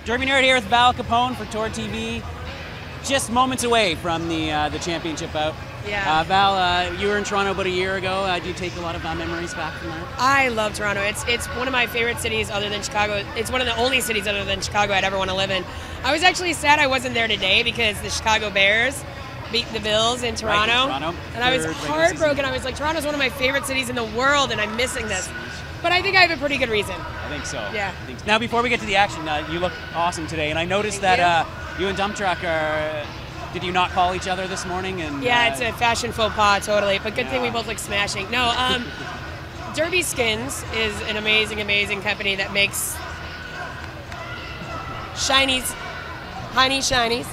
Derby Nerd here with Val Capone for Tour TV. Just moments away from the championship bout. Yeah. Val, you were in Toronto about a year ago. Do you take a lot of memories back from that? I love Toronto. It's one of my favorite cities other than Chicago. It's one of the only cities other than Chicago I'd ever want to live in. I was actually sad I wasn't there today because the Chicago Bears beat the Bills in Toronto. Right, in Toronto. And I was heartbroken. I was like, Toronto's one of my favorite cities in the world and I'm missing this. But I think I have a pretty good reason. I think so. Yeah. Now, before we get to the action, you look awesome today, and I noticed that you and Dump Truck are. Did you not call each other this morning? And yeah, it's a fashion faux pas, totally. But good thing we both look smashing. No, Derby Skins is an amazing, amazing company that makes shinies, tiny shinies,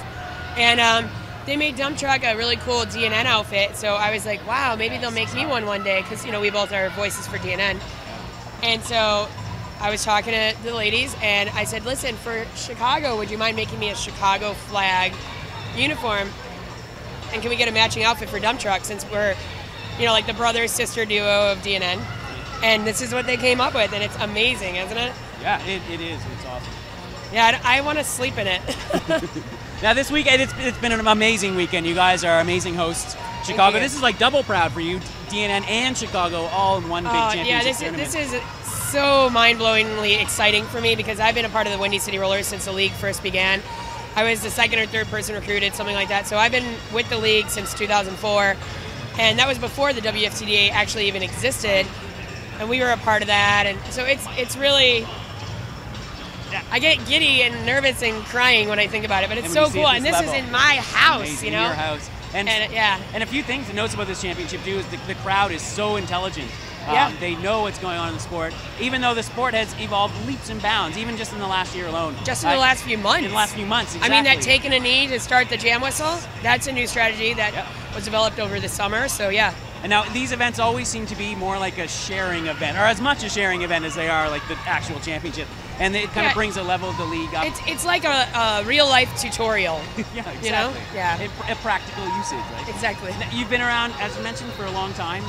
and they made Dump Truck a really cool DNN outfit. So I was like, wow, maybe they'll make me one day because we both are voices for DNN. And so I was talking to the ladies, and I said, listen, for Chicago, would you mind making me a Chicago flag uniform? And can we get a matching outfit for Dump Truck since we're, like the brother-sister duo of DNN? And this is what they came up with, and it's amazing, isn't it? Yeah, it is. It's awesome. Yeah, I want to sleep in it. Now, this weekend, it's been an amazing weekend. You guys are amazing hosts. Chicago, this is like double proud for you. DNN and Chicago all in one big championship tournament. This is so mind-blowingly exciting for me because I've been a part of the Windy City Rollers since the league first began. I was the second or third person recruited, something like that. So I've been with the league since 2004, and that was before the WFTDA actually even existed, and we were a part of that. And so it's really, I get giddy and nervous and crying when I think about it, but it's so cool. And this is in my house, amazing, your house. And a few things to note about this championship too is the crowd is so intelligent. They know what's going on in the sport, even though the sport has evolved leaps and bounds, even just in the last year alone. Just in the last few months. In the last few months, exactly. I mean, that taking a knee to start the jam whistle, that's a new strategy that was developed over the summer, so yeah. And now these events always seem to be more like a sharing event, or as much a sharing event as they are like the actual championship. And it kind of brings a level of the league up. It's like a real-life tutorial. Yeah, exactly. Yeah. A practical usage, right? Exactly. Now, you've been around, as mentioned, for a long time.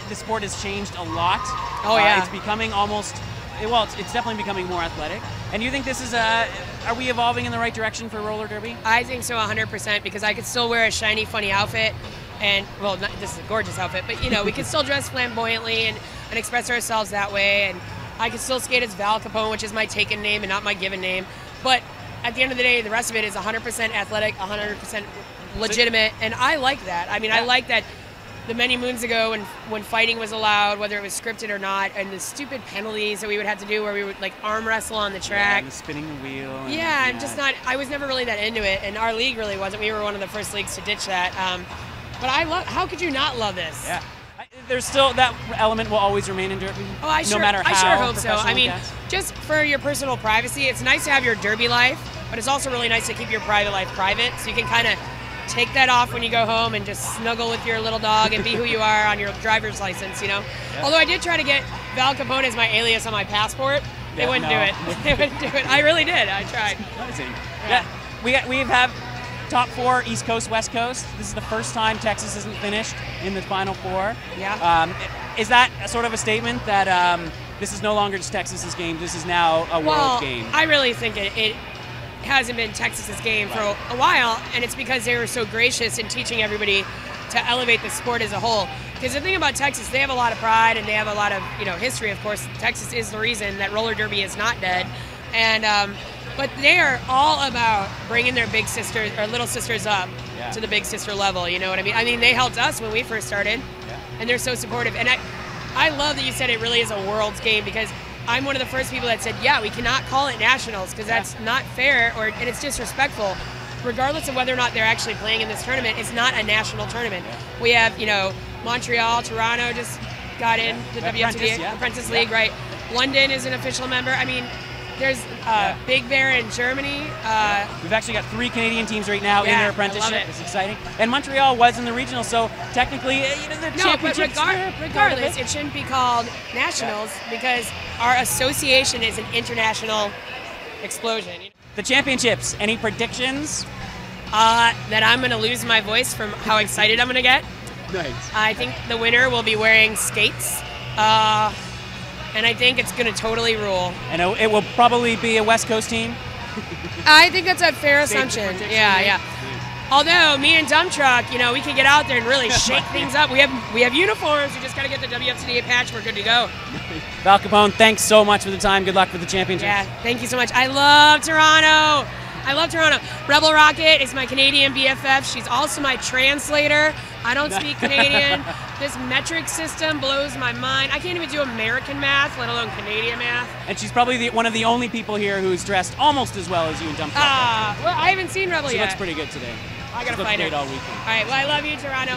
The sport has changed a lot. Oh, yeah. It's becoming almost, it's definitely becoming more athletic. And you think this is are we evolving in the right direction for roller derby? I think so 100% because I could still wear a shiny, funny outfit. And, well, this is a gorgeous outfit, but, we can still dress flamboyantly and express ourselves that way. And I can still skate as Val Capone, which is my taken name and not my given name. But at the end of the day, the rest of it is 100% athletic, 100% legitimate. And I like that. I mean, I like that. The many moons ago when fighting was allowed, whether it was scripted or not, and the stupid penalties that we would have to do where we would like arm wrestle on the track. And the spinning the wheel. I'm just not, I was never really that into it, and our league really wasn't. We were one of the first leagues to ditch that. But how could you not love this? Yeah. There's still, that element will always remain in derby. Oh, I no matter how sure hope so. I mean, gets. just for your personal privacy, it's nice to have your derby life, but it's also really nice to keep your private life private, so you can kind of take that off when you go home and just snuggle with your little dog and be who you are on your driver's license, Yeah. Although I did try to get Val Capone as my alias on my passport. They wouldn't do it. They wouldn't do it. I really did. I tried. Amazing. Yeah. We have top 4 East Coast, West Coast. This is the first time Texas isn't finished in the Final 4. Yeah. Is that sort of a statement that this is no longer just Texas's game, this is now a world game? I really think it hasn't been Texas's game for a while, and it's because they were so gracious in teaching everybody to elevate the sport as a whole. Because the thing about Texas, they have a lot of pride and they have a lot of history. Of course, Texas is the reason that roller derby is not dead, and but they are all about bringing their big sisters or little sisters up to the big sister level. You know what I mean? I mean, they helped us when we first started, and they're so supportive. And I love that you said it really is a world's game because I'm one of the first people that said, yeah, we cannot call it nationals because that's not fair and it's disrespectful. Regardless of whether or not they're actually playing in this tournament, it's not a national tournament. We have, Montreal, Toronto just got in the WFTDA Apprentice League, right? London is an official member. I mean, there's Big Bear in Germany. We've actually got 3 Canadian teams right now in their apprenticeship. I love it. It's exciting. And Montreal was in the regional, so technically, the championship. Regardless, it shouldn't be called nationals because our association is an international explosion. The championships, any predictions? That I'm going to lose my voice from how excited I'm going to get. Nice. I think the winner will be wearing skates. and I think it's going to totally rule. And it will probably be a West Coast team? I think that's a fair assumption. Yeah. Although me and Dump Truck, we can get out there and really shake things up. We have uniforms. We just got to get the WFTDA patch. We're good to go. Val Capone, thanks so much for the time. Good luck for the championship. Yeah, thank you so much. I love Toronto. Rebel Rocket is my Canadian BFF. She's also my translator. I don't speak Canadian. This metric system blows my mind. I can't even do American math, let alone Canadian math. And she's probably one of the only people here who's dressed almost as well as you and Dump Truck. Well, I haven't seen Rebel yet. She looks pretty good today. I got to find her. Great all weekend. All right, well, I love you, Toronto.